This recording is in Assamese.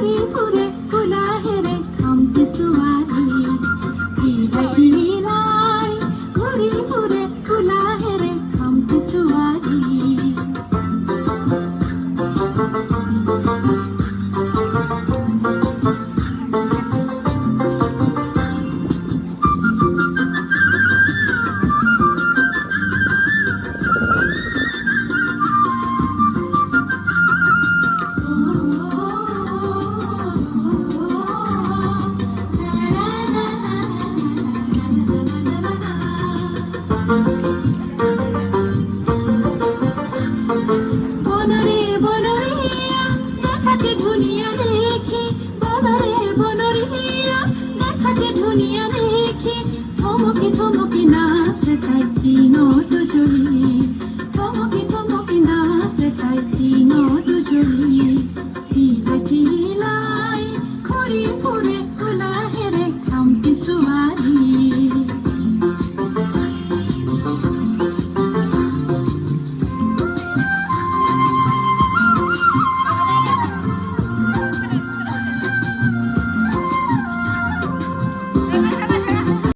ঘূৰি ফুৰে কোলাহেৰে খামটি ছোৱালী লাই ঘূৰি ফুৰে কোলাহেৰে খামটি ছোৱালী বনৰে বনৰিয়া দেখাতে ধুনিয়া দেখি বনৰে বনৰিয়া দেখাতে ধুনিয়া দেখি থমকে থমকে নাচে তাই